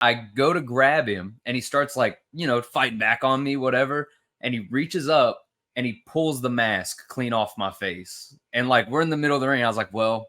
I go to grab him and he starts like, fighting back on me, whatever. And he reaches up and he pulls the mask clean off my face. And like, we're in the middle of the ring. I was like, well,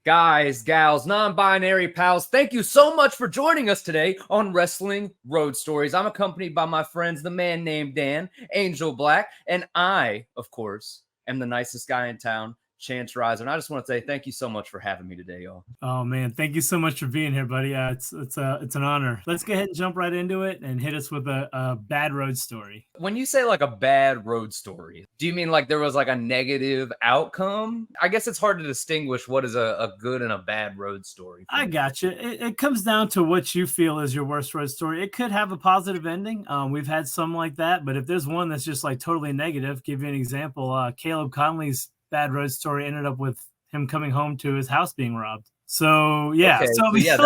guys, gals, non-binary pals, thank you so much for joining us today on Wrestling Road Stories. I'm accompanied by my friends, the man named Dan, Angel Black, and I, of course, am the nicest guy in town, Chance Rizer. And I just want to say thank you so much for having me today, y'all. Oh man, thank you so much for being here, buddy. It's an honor. Let's go ahead and jump right into it and hit us with a bad road story. When you say like a bad road story, do you mean like there was like a negative outcome? I guess it's hard to distinguish what is a good and a bad road story. I gotcha. It comes down to what you feel is your worst road story. It could have a positive ending. We've had some like that, but if there's one that's just like totally negative, give you an example. Caleb Conley's bad road story ended up with him coming home to his house being robbed. So yeah, okay,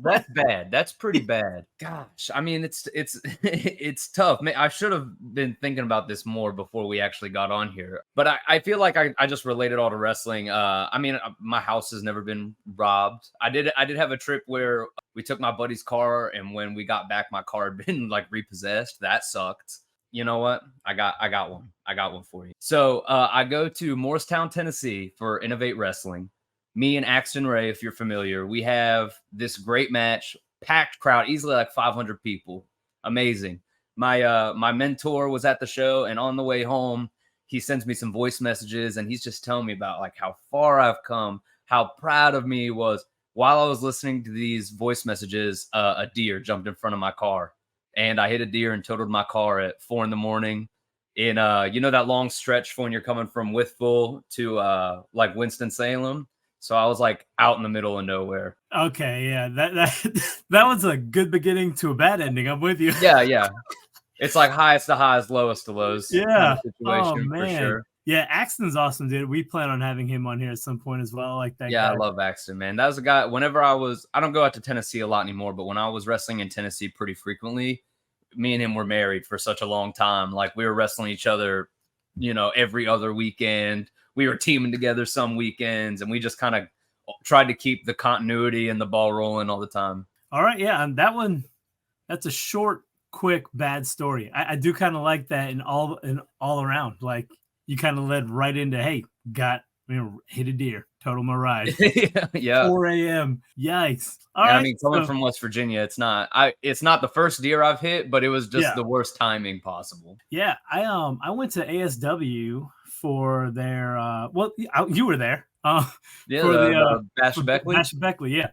that's bad. That's pretty bad. Gosh, I mean, it's tough. I should have been thinking about this more before we actually got on here. But I feel like I just related all to wrestling. I mean, my house has never been robbed. I did have a trip where we took my buddy's car, and when we got back, my car had been like repossessed. That sucked. You know what? I got one. I got one for you. So I go to Morristown, Tennessee for Innovate Wrestling. Me and Axton Ray, if you're familiar, we have this great match, packed crowd, easily like 500 people. Amazing. My mentor was at the show, and on the way home, he sends me some voice messages, and he's just telling me about like how far I've come, how proud of me he was. While I was listening to these voice messages, a deer jumped in front of my car. And I hit a deer and totaled my car at 4 a.m. in that long stretch when you're coming from Withville to like Winston-Salem. So I was like out in the middle of nowhere. Okay, yeah, that was a good beginning to a bad ending. I'm with you. Yeah. It's like highest to highs, lowest to lows. Yeah. Kind of situation, man. For sure. Yeah, Axton's awesome, dude. We plan on having him on here at some point as well. Like that. Yeah, guy. I love Axton, man. That was a guy. Whenever I don't go out to Tennessee a lot anymore, but when I was wrestling in Tennessee pretty frequently, me and him were married for such a long time. Like we were wrestling each other, every other weekend. We were teaming together some weekends, and we just kind of tried to keep the continuity and the ball rolling all the time. All right. Yeah. And that's a short, quick, bad story. I do kind of like that in all around. Like you kind of led right into, hey, hit a deer, total my ride. Yeah. 4 a.m. Yikes. All right. I mean, coming from West Virginia, it's not the first deer I've hit, but it was just the worst timing possible. Yeah. I went to ASW for their you were there. For the Bash Beckley. Bash Beckley, yeah.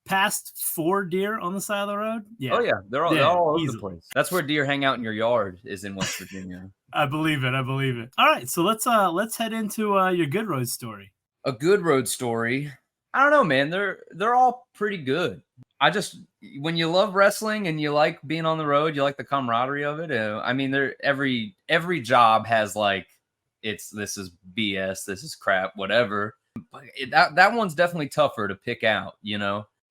Past 4 deer on the side of the road. Yeah. Oh yeah, they're all over the place. That's where deer hang out in your yard, is in West Virginia. I believe it. All right, so let's head into your good road story. A good road story. I don't know, man. They're all pretty good. When you love wrestling and you like being on the road, you like the camaraderie of it. I mean, every job has like this is BS, this is crap, whatever. But that one's definitely tougher to pick out,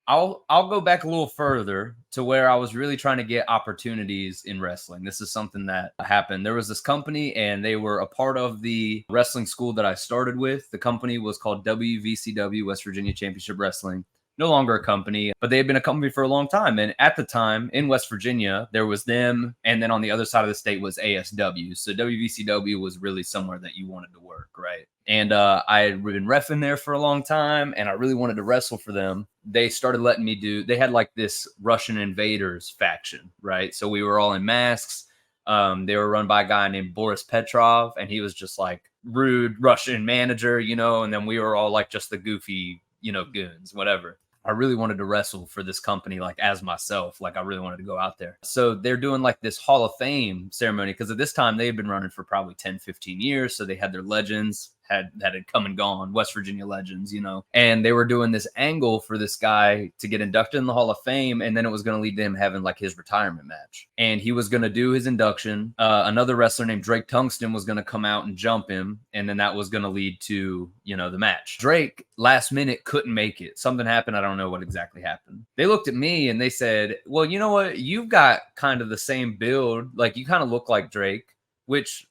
I'll go back a little further to where I was really trying to get opportunities in wrestling. This is something that happened. There was this company, and they were a part of the wrestling school that I started with. The company was called WVCW, West Virginia Championship Wrestling. No longer a company, but they had been a company for a long time. And at the time in West Virginia, there was them. And then on the other side of the state was ASW. So WVCW was really somewhere that you wanted to work, right? And I had been reffing there for a long time, and I really wanted to wrestle for them. They started letting me they had like this Russian Invaders faction, right? So we were all in masks. They were run by a guy named Boris Petrov, and he was just like rude Russian manager, and then we were all like just the goofy, goons, whatever. I really wanted to wrestle for this company, like as myself, like I really wanted to go out there. So they're doing like this Hall of Fame ceremony, because at this time they had been running for probably 10, 15 years. So they had their legends had come and gone, West Virginia legends, you know, and they were doing this angle for this guy to get inducted in the Hall of Fame, and then it was going to lead to him having like his retirement match, and he was going to do his induction. Another wrestler named Drake Tungsten was going to come out and jump him, and then that was going to lead to, you know, the match. Drake last minute couldn't make it. Something happened. I don't know what exactly happened. They looked at me and they said, well, you know what? You've got kind of the same build. Like, you kind of look like Drake, which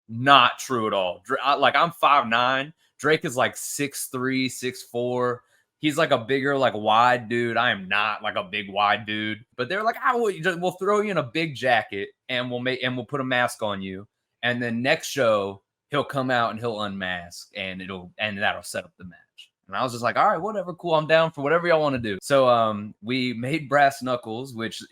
not true at all. Like, I'm 5'9". Drake is like 6'3", 6'4". He's like a bigger, like wide dude. I am not like a big wide dude. But they're like, we'll throw you in a big jacket and we'll put a mask on you. And then next show, he'll come out and he'll unmask and that'll set up the match. And I was just like, all right, whatever, cool. I'm down for whatever y'all want to do. So we made brass knuckles, which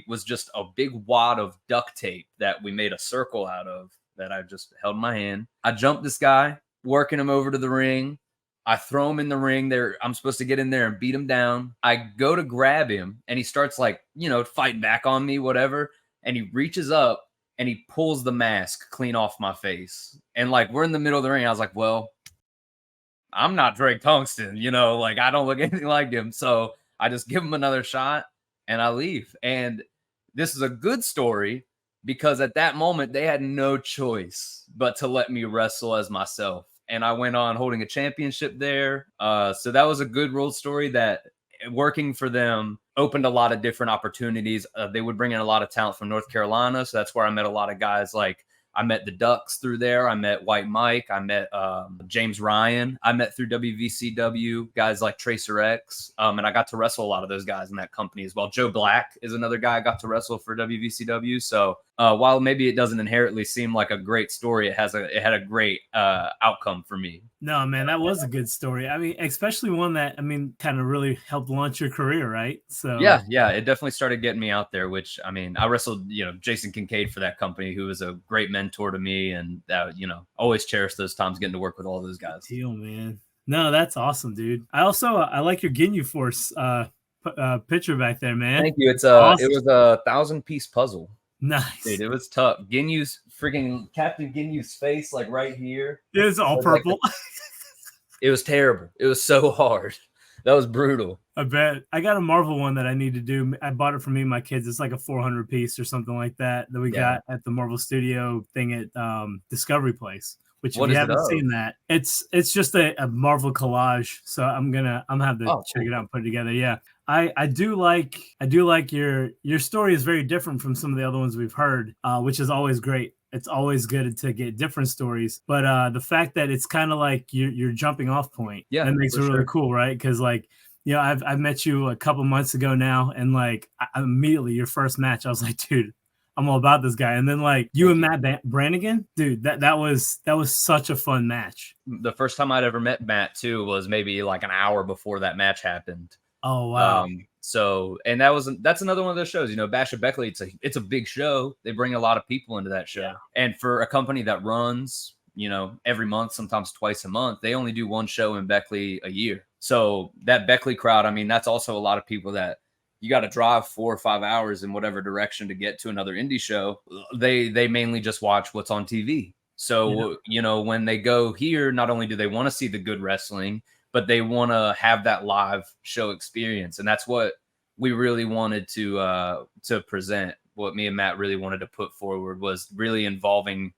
was just a big wad of duct tape that we made a circle out of that I just held in my hand. I jumped this guy, working him over to the ring. I throw him in the ring there. I'm supposed to get in there and beat him down. I go to grab him and he starts like, you know, fighting back on me, whatever. And he reaches up and he pulls the mask clean off my face. And like, we're in the middle of the ring. I was like, well, I'm not Drake Tungsten, you know, like I don't look anything like him. So I just give him another shot and I leave. And this is a good story because at that moment they had no choice but to let me wrestle as myself. And I went on holding a championship there. So that was a good world story that working for them opened a lot of different opportunities. They would bring in a lot of talent from North Carolina. So that's where I met a lot of guys like I met the Ducks through there. I met White Mike. I met James Ryan. I met through WVCW guys like Tracer X. And I got to wrestle a lot of those guys in that company as well. Joe Black is another guy I got to wrestle for WVCW. So while maybe it doesn't inherently seem like a great story, it had a great outcome for me. No, man, that was a good story. I mean, especially one that, I mean, kind of really helped launch your career, right? So yeah, it definitely started getting me out there, which, I mean, I wrestled, you know, Jason Kincaid for that company, who was a great mentor to me, and you know, always cherish those times getting to work with all those guys. Good deal, man. No, that's awesome, dude. I also I like your Ginyu Force picture back there, man. Thank you. It's awesome. It was a 1,000-piece puzzle. Nice. Dude, it was tough. Ginyu's freaking Captain Ginyu's face, like right here. It was all purple. Like it was terrible. It was so hard. That was brutal. I bet. I got a Marvel one that I need to do. I bought it for me and my kids. It's like a 400 piece or something like that we got at the Marvel Studio thing at Discovery Place. Which if you haven't seen that, it's just a Marvel collage. So I'm gonna have to check it out and put it together. Yeah. I do like your story is very different from some of the other ones we've heard, which is always great. It's always good to get different stories, but the fact that it's kind of like your jumping off point, that makes it really cool, right? Because like, you know, I've met you a couple months ago now, and like immediately your first match, I was like, dude, I'm all about this guy. And then like you and Matt Brannigan, dude, that was such a fun match. The first time I'd ever met Matt too was maybe like an hour before that match happened. Oh wow. So, and that's another one of those shows, you know, Bash at Beckley. It's a big show. They bring a lot of people into that show. Yeah. And for a company that runs, you know, every month, sometimes twice a month, they only do one show in Beckley a year. So that Beckley crowd, I mean, that's also a lot of people that you got to drive 4 or 5 hours in whatever direction to get to another indie show. They mainly just watch what's on TV. So, you know, when they go here, not only do they want to see the good wrestling, but they want to have that live show experience. And that's what we really wanted to present. What me and Matt really wanted to put forward was really involving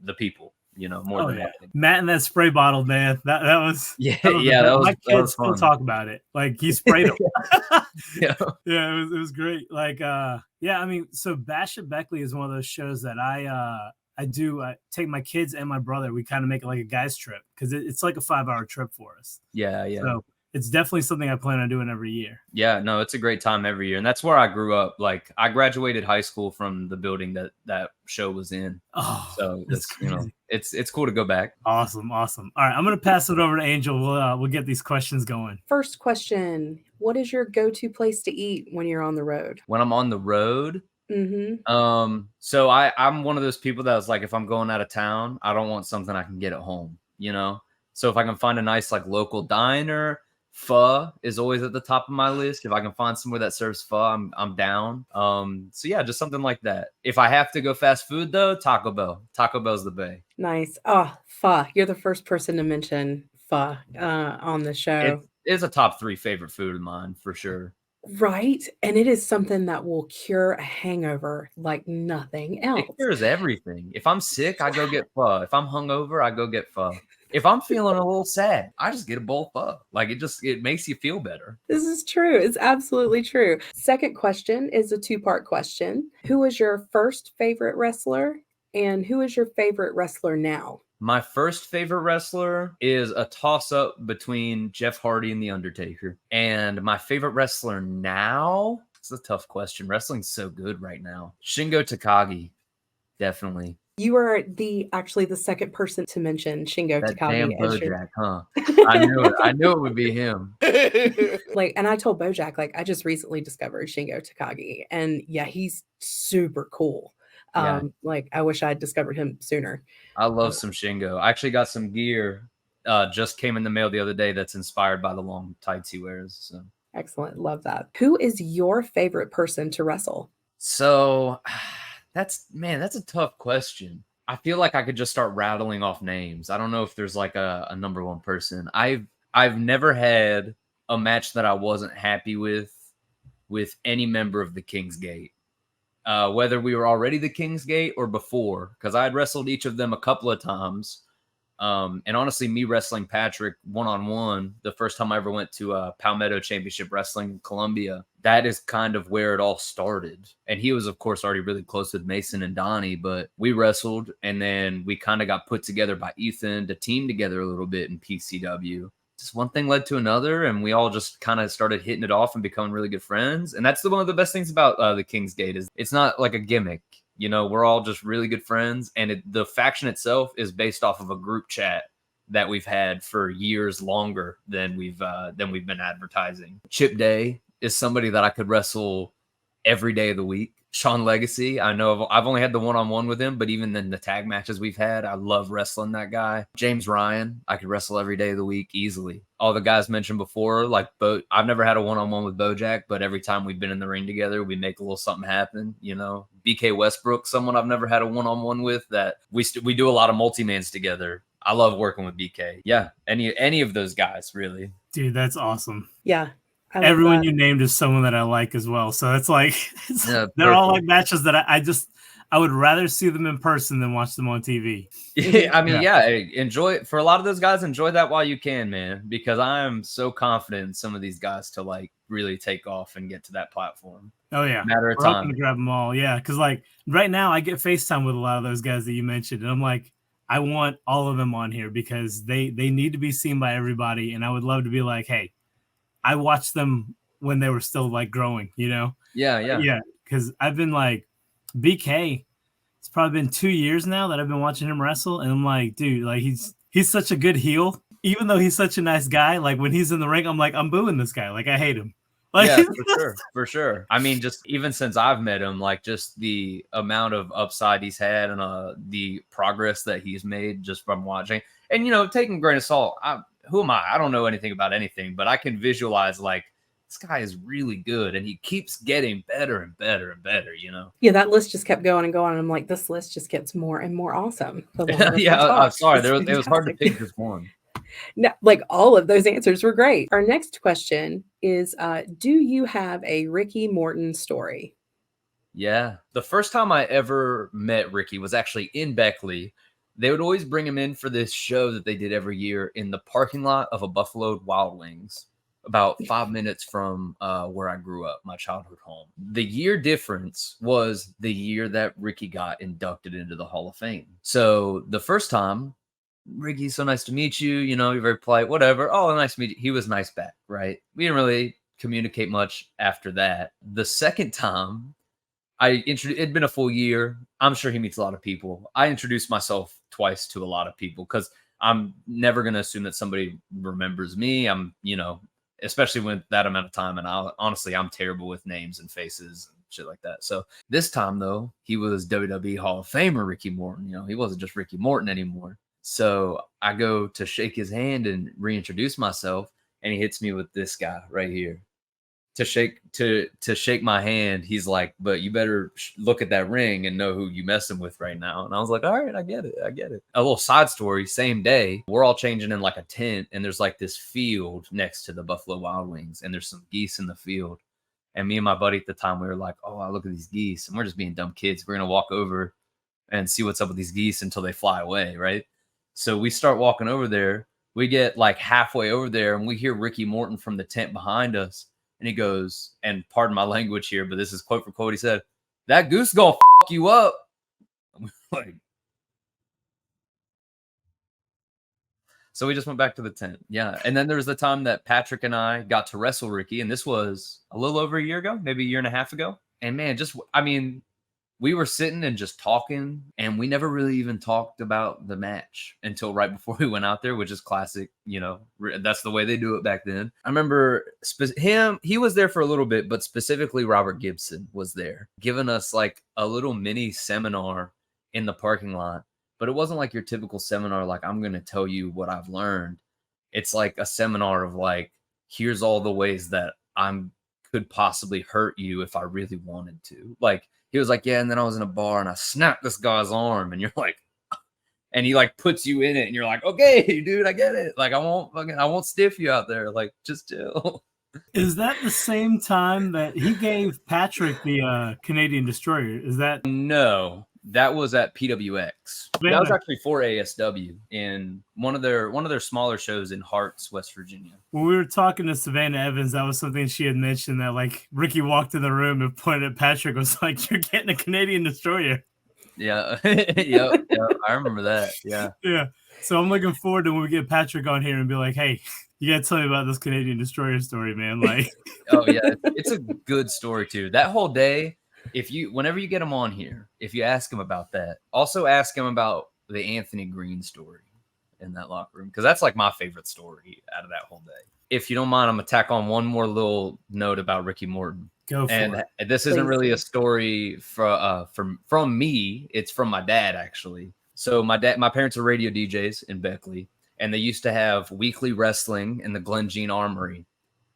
the people, you know, more than anything. Matt and that spray bottle, man. That was my kids still talk about it. Like he sprayed them. It was great. Like I mean, so Bash at Beckley is one of those shows that I take my kids and my brother. We kind of make it like a guy's trip because it's like a 5-hour trip for us. Yeah. So it's definitely something I plan on doing every year. Yeah, no, it's a great time every year. And that's where I grew up. Like I graduated high school from the building that show was in. Oh, so it's, you know, it's cool to go back. Awesome. All right. I'm going to pass it over to Angel. We'll get these questions going. First question. What is your go-to place to eat when you're on the road? When I'm on the road? So I'm one of those people that was like, if I'm going out of town, I don't want something I can get at home, you know? So if I can find a nice like local diner, Pho is always at the top of my list. If I can find somewhere that serves pho, I'm down. So yeah, just something like that. If I have to go fast food though, Taco Bell. Taco Bell's the bay. Nice. Oh, pho. You're the first person to mention pho on the show. It's a top 3 favorite food of mine for sure. Right? And it is something that will cure a hangover like nothing else. It cures everything. If I'm sick, I go get pho. If I'm hungover, I go get pho. If I'm feeling a little sad, I just get a bowl of pho. Like it makes you feel better. This is true. It's absolutely true. Second question is a two-part question. Who was your first favorite wrestler and who is your favorite wrestler now? My first favorite wrestler is a toss-up between Jeff Hardy and The Undertaker. And my favorite wrestler now? It's a tough question. Wrestling's so good right now. Shingo Takagi, definitely. You are actually the second person to mention Shingo That Takagi damn as your Bojack, huh? I knew it. I knew it would be him. and I told Bojack, like, I just recently discovered Shingo Takagi, and yeah, he's super cool. Yeah. Like, I wish I had discovered him sooner. I love some Shingo. I actually got some gear just came in the mail the other day that's inspired by the long tights he wears. So Excellent. Love that. Who is your favorite person to wrestle? So that's a tough question. I feel like I could just start rattling off names. I don't know if there's like a number one person. I've never had a match that I wasn't happy with any member of the King's Gate. Whether we were already the King's Gate or before, because I had wrestled each of them a couple of times. And honestly, me wrestling Patrick one-on-one, the first time I ever went to Palmetto Championship Wrestling in Columbia, that is kind of where it all started. And he was, of course, already really close with Mason and Donnie, but we wrestled, and then we kind of got put together by Ethan to team together a little bit in PCW. Just one thing led to another, and we all just kind of started hitting it off and becoming really good friends. And that's one of the best things about the King's Gate is it's not like a gimmick. You know, we're all just really good friends, and the faction itself is based off of a group chat that we've had for years longer than we've been advertising. Chip Day is somebody that I could wrestle every day of the week. Sean Legacy, I know I've only had the one-on-one with him, but even in the tag matches we've had, I love wrestling that guy. James Ryan, I could wrestle every day of the week easily. All the guys mentioned before, like I've never had a one-on-one with Bojack, but every time we've been in the ring together, we make a little something happen, you know. BK Westbrook, someone I've never had a one-on-one with, that we do a lot of multi-mans together. I love working with BK. Yeah, any of those guys, really. Dude, that's awesome. Yeah. Everyone you named is someone that I like as well. So it's like they're all like matches that I would rather see them in person than watch them on TV. I mean, enjoy it. For a lot of those guys, enjoy that while you can, man, because I am so confident in some of these guys to like really take off and get to that platform. Oh yeah, matter of We're time. To grab them all, yeah. Because like right now, I get FaceTime with a lot of those guys that you mentioned, and I'm like, I want all of them on here because they need to be seen by everybody, and I would love to be like, hey, I watched them when they were still like growing, you know? Yeah. Because I've been like BK. It's probably been 2 years now that I've been watching him wrestle, and I'm like, dude, like he's such a good heel. Even though he's such a nice guy, like when he's in the ring, I'm like, I'm booing this guy. Like I hate him. Like, yeah, for sure. I mean, just even since I've met him, like just the amount of upside he's had and the progress that he's made just from watching, and you know, taking a grain of salt. Who am I? I don't know anything about anything, but I can visualize like this guy is really good and he keeps getting better and better and better, you know? Yeah, that list just kept going and going. And I'm like, this list just gets more and more awesome. Yeah, I'm sorry. It was hard to pick just one. No, like all of those answers were great. Our next question is, do you have a Ricky Morton story? Yeah. The first time I ever met Ricky was actually in Beckley. They would always bring him in for this show that they did every year in the parking lot of a Buffalo Wild Wings, about 5 minutes from where I grew up, my childhood home. The year difference was the year that Ricky got inducted into the Hall of Fame. So the first time, Ricky, so nice to meet you. You know, you're very polite, whatever. Oh, nice to meet you. He was nice back, right? We didn't really communicate much after that. The second time, it'd been a full year. I'm sure he meets a lot of people. I introduced myself twice to a lot of people because I'm never going to assume that somebody remembers me. I'm, you know, especially with that amount of time. And honestly, I'm terrible with names and faces and shit like that. So this time, though, he was WWE Hall of Famer Ricky Morton. You know, he wasn't just Ricky Morton anymore. So I go to shake his hand and reintroduce myself. and he hits me with this guy right here to shake my hand. He's like, but you better look at that ring and know who you messing with right now. And I was like, all right, I get it. A little side story, same day, we're all changing in like a tent, and there's like this field next to the Buffalo Wild Wings, and there's some geese in the field. And me and my buddy at the time, we were like, oh, wow, look at these geese. And we're just being dumb kids. We're going to walk over and see what's up with these geese until they fly away, right? So we start walking over there. We get like halfway over there, and we hear Ricky Morton from the tent behind us. And he goes, and pardon my language here, but this is quote for quote. He said, "That goose gonna fuck you up." Like, so we just went back to the tent. Yeah. And then there was the time that Patrick and I got to wrestle Ricky, and this was a little over a year ago, maybe a year and a half ago. And man, we were sitting and just talking, and we never really even talked about the match until right before we went out there, which is classic. You know, that's the way they do it back then. I remember he was there for a little bit, but specifically Robert Gibson was there, giving us like a little mini seminar in the parking lot. But it wasn't like your typical seminar, like, I'm going to tell you what I've learned. It's like a seminar of like, here's all the ways that could possibly hurt you if I really wanted to. Like, he was like, yeah, and then I was in a bar and I snapped this guy's arm, and you're like, and he like puts you in it, and you're like, okay, dude, I get it. Like, I won't stiff you out there. Like, just chill. Is that the same time that he gave Patrick the Canadian Destroyer? Is that no? That was at PWX. That was actually for ASW in one of their smaller shows in Harts, West Virginia. When we were talking to Savannah Evans, that was something she had mentioned, that like Ricky walked in the room and pointed at Patrick, was like, "You're getting a Canadian Destroyer." Yeah. yeah, I remember that. Yeah. Yeah. So I'm looking forward to when we get Patrick on here and be like, "Hey, you gotta tell me about this Canadian Destroyer story, man." Like, oh yeah, it's a good story too. That whole day. Whenever you get him on here, if you ask him about that, also ask him about the Anthony Green story in that locker room, because that's like my favorite story out of that whole day. If you don't mind, I'm gonna tack on one more little note about Ricky Morton. Go for it. This isn't really a story from me. It's from my dad, actually. So my parents are radio DJs in Beckley, and they used to have weekly wrestling in the Glen Jean Armory.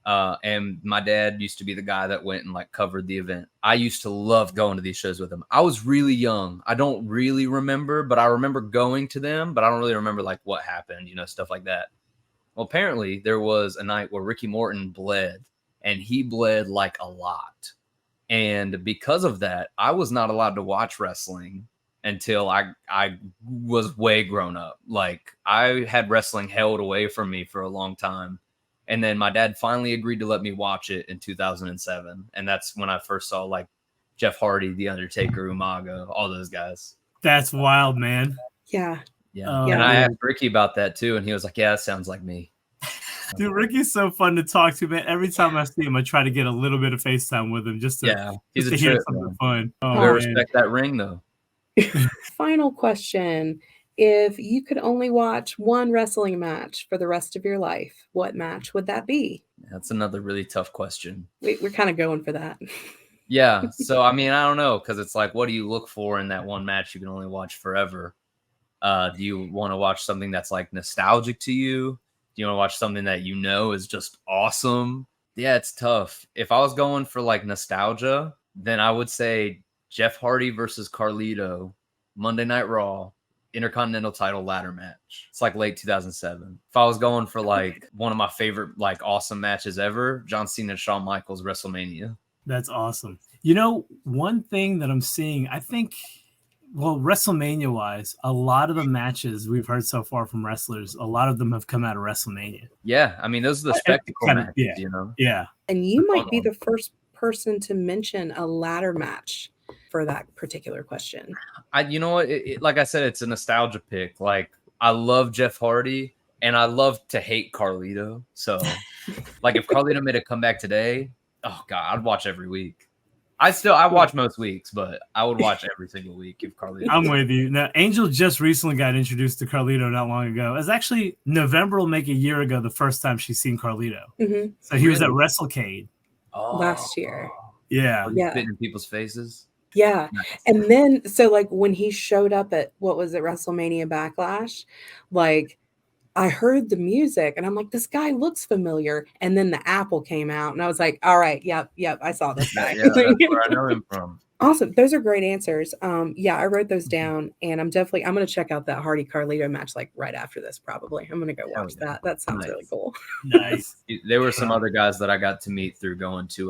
And my dad used to be the guy that went and like covered the event. I used to love going to these shows with him. I was really young. I don't really remember, but I remember going to them, but I don't really remember like what happened, stuff like that. Well, apparently there was a night where Ricky Morton bled, and he bled like a lot. And because of that, I was not allowed to watch wrestling until I was way grown up. Like, I had wrestling held away from me for a long time. And then my dad finally agreed to let me watch it in 2007. And that's when I first saw like Jeff Hardy, The Undertaker, Umaga, all those guys. That's wild, man. Yeah. Yeah. And I asked Ricky about that too. And he was like, yeah, that sounds like me. Dude, Ricky's so fun to talk to, man. Every time I see him, I try to get a little bit of FaceTime with him just to, he's just a to hear trip, something fun. Oh, we respect that ring though. Final question. If you could only watch one wrestling match for the rest of your life, what match would that be? That's another really tough question. We're kind of going for that. Yeah. So, I mean, I don't know, because it's like, what do you look for in that one match you can only watch forever? Do you want to watch something that's like nostalgic to you? Do you want to watch something that is just awesome? Yeah, it's tough. If I was going for like nostalgia, then I would say Jeff Hardy versus Carlito, Monday Night Raw, Intercontinental title ladder match. It's like late 2007. If I was going for like one of my favorite like awesome matches ever, John Cena and Shawn Michaels, WrestleMania. That's awesome. One thing that I'm seeing, I think, well, WrestleMania wise, a lot of the matches we've heard so far from wrestlers, a lot of them have come out of WrestleMania. Yeah, I mean, those are the spectacle matches, Yeah. And you might be the first person to mention a ladder match for that particular question. Like I said, it's a nostalgia pick. Like, I love Jeff Hardy and I love to hate Carlito. So like, if Carlito made a comeback today, oh God, I'd watch every week. I watch most weeks, but I would watch every single week if Carlito. I'm with you. Now, Angel just recently got introduced to Carlito not long ago. It's actually November will make a year ago the first time she's seen Carlito. Mm-hmm. So he was at WrestleCade last year. Yeah. Spitting in people's faces. Yeah. Nice. And then, so like when he showed up at, what was it, WrestleMania Backlash, like I heard the music and I'm like, this guy looks familiar. And then the apple came out and I was like, all right, yep, I saw this guy. Yeah, that's where I know him from. Awesome. Those are great answers. Yeah, I wrote those down and I'm going to check out that Hardy Carlito match like right after this, probably. I'm going to go watch that. That sounds really cool. Nice. There were some other guys that I got to meet through going to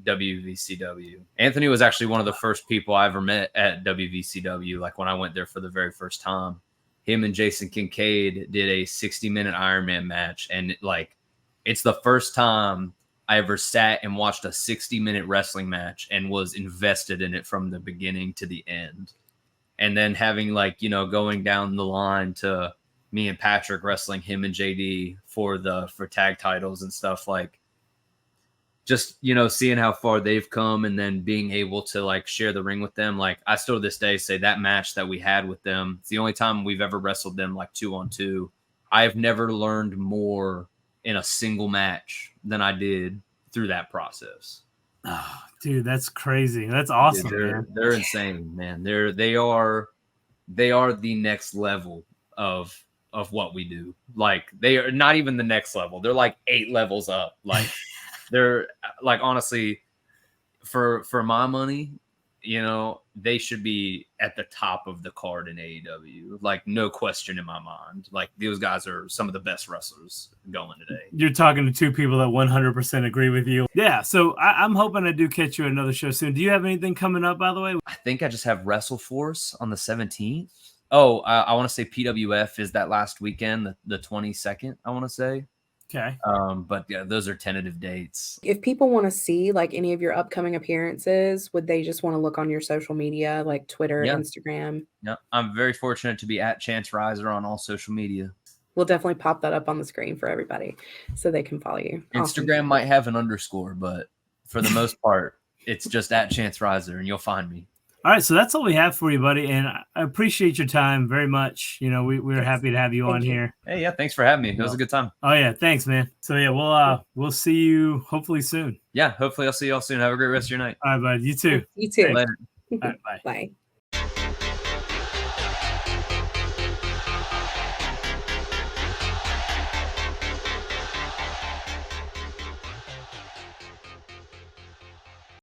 WVCW. Anthony was actually one of the first people I ever met at WVCW. Like when I went there for the very first time, him and Jason Kincaid did a 60-minute Iron Man match. And like, it's the first time I ever sat and watched a 60-minute wrestling match and was invested in it from the beginning to the end. And then having like, you know, going down the line to me and Patrick wrestling him and JD for tag titles and stuff, like just, you know, seeing how far they've come and then being able to like share the ring with them. Like I still to this day say that match that we had with them, it's the only time we've ever wrestled them like 2-on-2. I've never learned more in a single match than I did through that process. Oh, dude, that's crazy. That's awesome. Dude, they're insane, man. They are the next level of what we do. Like they are not even the next level. They're like 8 levels up. Like they're like, honestly, for my money, you know, they should be at the top of the card in AEW. Like, no question in my mind. Like, those guys are some of the best wrestlers going today. You're talking to two people that 100% agree with you. Yeah, so I'm hoping I do catch you at another show soon. Do you have anything coming up, by the way? I think I just have WrestleForce on the 17th. Oh, I want to say PWF is that last weekend, the 22nd, I want to say. Okay. But yeah, those are tentative dates. If people want to see like any of your upcoming appearances, would they just want to look on your social media, like Twitter, Instagram? Yeah, I'm very fortunate to be at Chance Rizer on all social media. We'll definitely pop that up on the screen for everybody so they can follow you. Instagram might have an underscore, but for the most part, it's just at Chance Rizer and you'll find me. All right, so that's all we have for you, buddy, and I appreciate your time very much. You know, we're happy to have you on here. Hey, yeah, thanks for having me. It was a good time. Oh yeah, thanks, man. So yeah, we'll see you hopefully soon. Yeah, hopefully I'll see y'all soon. Have a great rest of your night. All right, bud. You too. You too. Later. All right, bye. Bye.